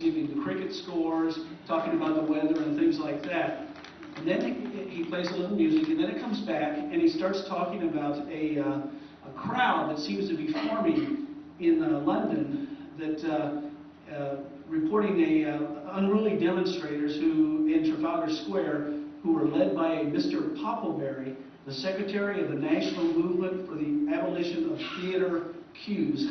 giving the cricket scores, talking about the weather and things like that. And then he plays a little music, and then it comes back, and he starts talking about a crowd that seems to be forming in London, that reporting unruly demonstrators who in Trafalgar Square, who were led by a Mr. Poppleberry, the secretary of the National Movement for the Abolition of Theater Cues.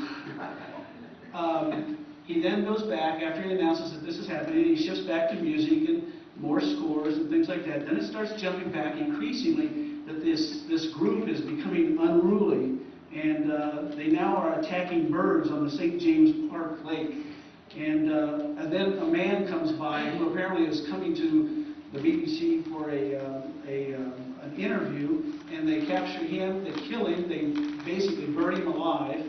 He then goes back, after he announces that this is happening, he shifts back to music and more scores and things like that. Then it starts jumping back increasingly that this group is becoming unruly, and they now are attacking birds on the St. James Park Lake. And then a man comes by who apparently is coming to the BBC for an interview, and they capture him, they kill him, they basically burn him alive,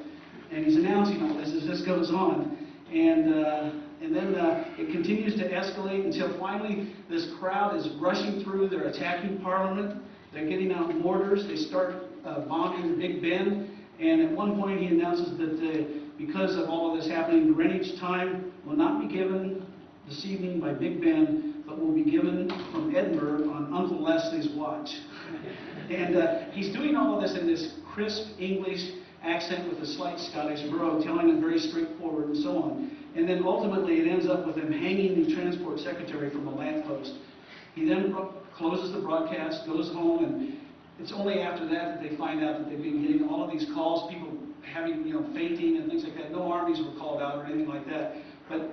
and he's announcing all this as this goes on. And then it continues to escalate until finally this crowd is rushing through, they're attacking Parliament, they're getting out mortars, they start bombing Big Ben, and at one point he announces that because of all of this happening, Greenwich time will not be given this evening by Big Ben, but will be given from Edinburgh on Uncle Leslie's watch. And he's doing all of this in this crisp English accent with a slight Scottish brogue, telling it very straightforward and so on. And then ultimately it ends up with him hanging the transport secretary from a lamppost. He then closes the broadcast, goes home, and it's only after that that they find out that they've been getting all of these calls, people having, fainting and things like that. No armies were called out or anything like that. But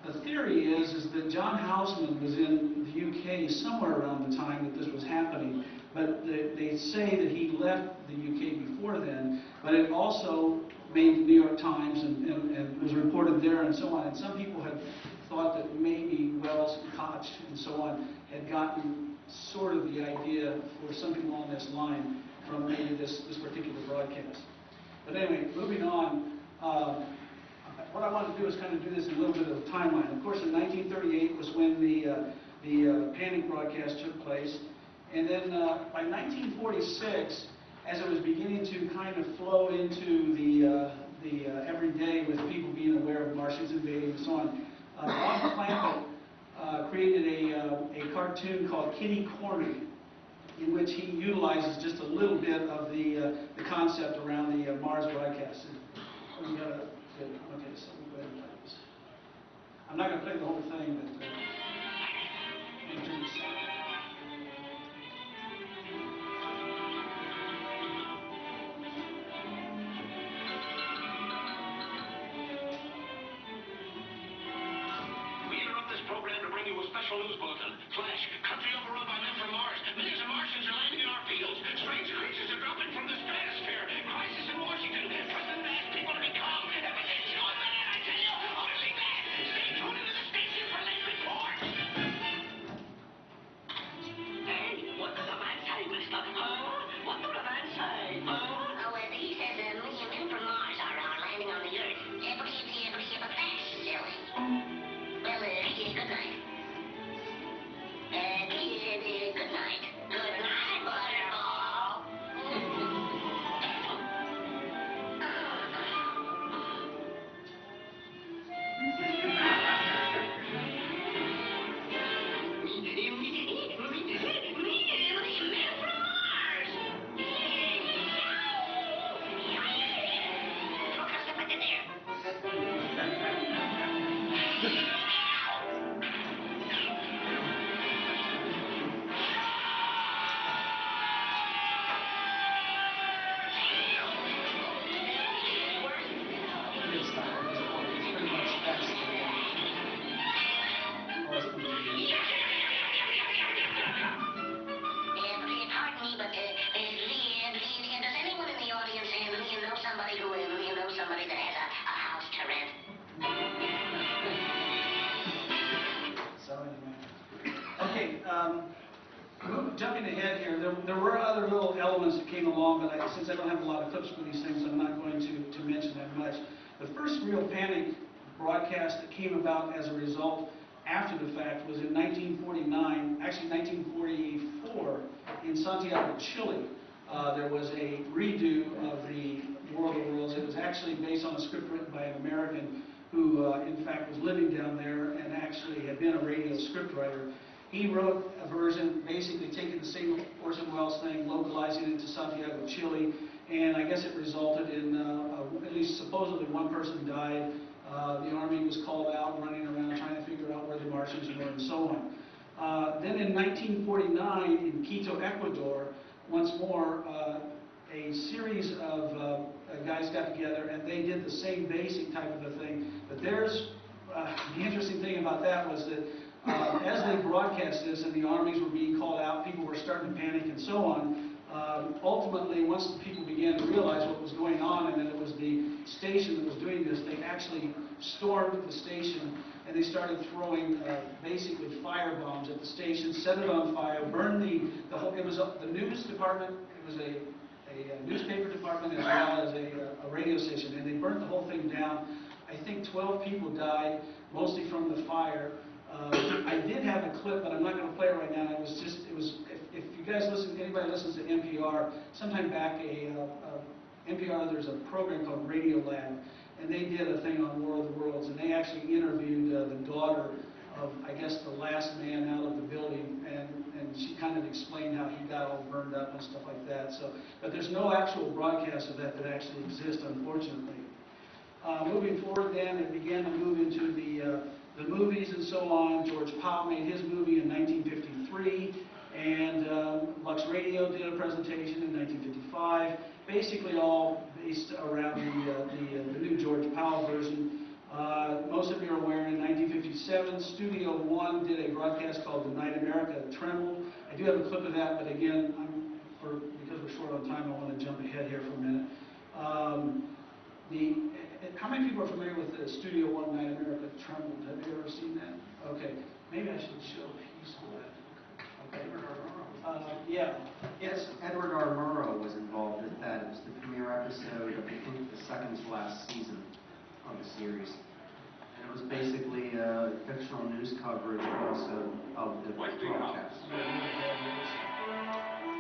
the theory is that John Houseman was in the UK somewhere around the time that this was happening. But they say that he left the UK before then, but it also made the New York Times and was reported there and so on. And some people had thought that maybe Wells and Koch and so on had gotten sort of the idea, or something along this line, from maybe this particular broadcast. But anyway, moving on, what I want to do is kind of do this in a little bit of a timeline. Of course, in 1938 was when the panic broadcast took place. And then by 1946, as it was beginning to kind of flow into the everyday with people being aware of Martians invading and so on, Bob Clampett created a cartoon called Kitty Corner, in which he utilizes just a little bit of the concept around the Mars broadcast. We got a good, okay, so we'll go ahead and play this. I'm not going to play the whole thing, but let me turn this on. Special news bulletin. Flash. Country overrun by men from Mars. Millions of Martians are landing in our fields. Strange creatures are dropping from the stratosphere. Crisis in Washington. President asked people to be calm. Everything's going bad, I tell you. Utterly bad. Stay tuned into the station for late reports. Hey, what did the man say, mister? Huh? What did the man say? Huh? Oh, he says a million men from Mars are landing on the Earth. But that's silly. Well, good night. Good night. Good night, Butterball. Men from Mars! Look us up in there. Pardon me, but does anyone in the audience know somebody that has a house to rent? So anyway, okay. Jumping ahead here, there were other little elements that came along, but since I don't have a lot of clips for these things, I'm not going to mention that much. The first real panic broadcast that came about as a result after the fact was in 1949, actually 1944, in Santiago, Chile. There was a redo of the World of Worlds. It was actually based on a script written by an American who in fact was living down there and actually had been a radio scriptwriter. He wrote a version basically taking the same Orson Welles thing, localizing it to Santiago, Chile, and I guess it resulted in, at least supposedly, one person died. The army was called out, running around trying to figure out where the Martians were, and so on. Then in 1949, in Quito, Ecuador, once more, a series of guys got together and they did the same basic type of a thing. But there's the interesting thing about that was that as they broadcast this and the armies were being called out, people were starting to panic and so on. Ultimately, once the people began to realize what was going on and that it was the station that was doing this, they actually stormed the station and they started throwing basically fire bombs at the station, set it on fire, burned the whole. It was the news department. It was a newspaper department as well as a radio station, and they burnt the whole thing down. I think 12 people died, mostly from the fire. I did have a clip, but I'm not going to play it right now. It was just, if you guys listen, anybody listens to NPR, sometime back, NPR, there's a program called Radio Lab, and they did a thing on War of the Worlds, and they actually interviewed the daughter of, I guess, the last man out of the building, and she kind of explained how he got all burned up and stuff like that. So, but there's no actual broadcast of that actually exists, unfortunately. Moving forward then, it began to move into the movies and so on. George Powell made his movie in 1953, and Lux Radio did a presentation in 1955, basically all based around the new George Powell version. Most of you are aware, in 1957, Studio One did a broadcast called The Night America Trembled. I do have a clip of that, but again, because we're short on time, I want to jump ahead here for a minute. How many people are familiar with the Studio One Night America Trembled? Have you ever seen that? Okay, maybe I should show a piece of that. Okay. Yeah. Yes, Edward R. Murrow was involved with that. It was the premiere episode of, I think, the second to last season of the series. And it was basically fictional news coverage also of the broadcast.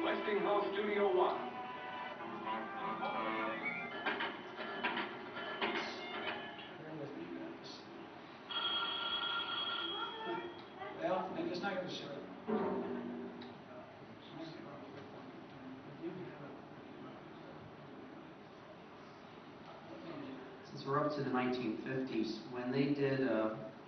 Westinghouse Studio One. Well, I'm just not going to show it. Since we're up to the 1950s, when they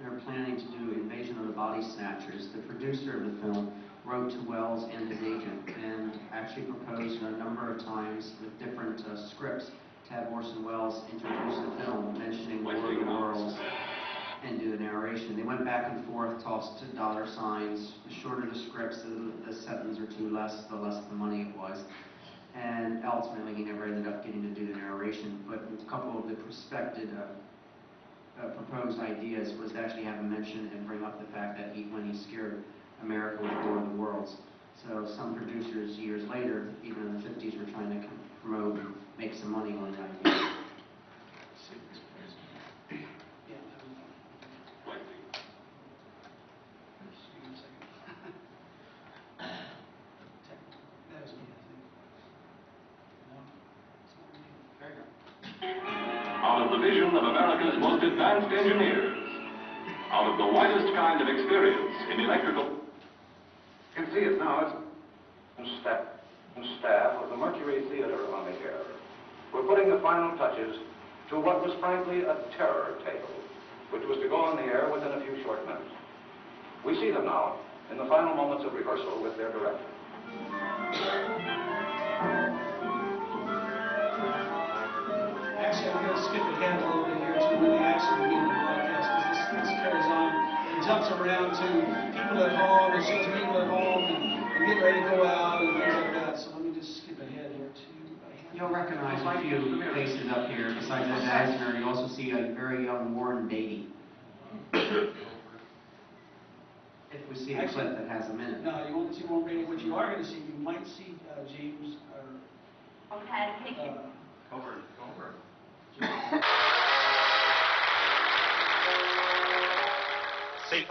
were planning to do Invasion of the Body Snatchers, the producer of the film wrote to Wells and his agent and actually proposed a number of times with different scripts to have Orson Welles introduce the film, mentioning War of the Worlds and do the narration. They went back and forth, tossed dollar signs. The shorter the scripts, the sentence or two less, the less the money it was. And ultimately, he never ended up getting to do the narration. But a couple of the proposed ideas was to actually have him mention and bring up the fact that when he scared America with War of the Worlds. So some producers years later, even in the 50s, were trying to promote and make some money on the idea. Out of the vision of America's most advanced engineers, out of the widest kind of experience in electrical. You can see it now. It's staff of the Mercury Theater on the air. We're putting the final touches to what was frankly a terror tale, which was to go on the air within a few short minutes. We see them now in the final moments of rehearsal with their director. Actually, I'm going to skip ahead a little bit here to when they actually begin the broadcast, because this carries on and jumps around to people at home. It shows people at home and getting ready to go out and things like that. So let me just skip ahead here to. You'll recognize a few faces up here. Besides Ed Asner, you also see a very young Warren Beatty. If we see a clip that has a minute. No, you won't see Warren Beatty. What you are going to see, you might see James or. Okay, thank you. Over. See,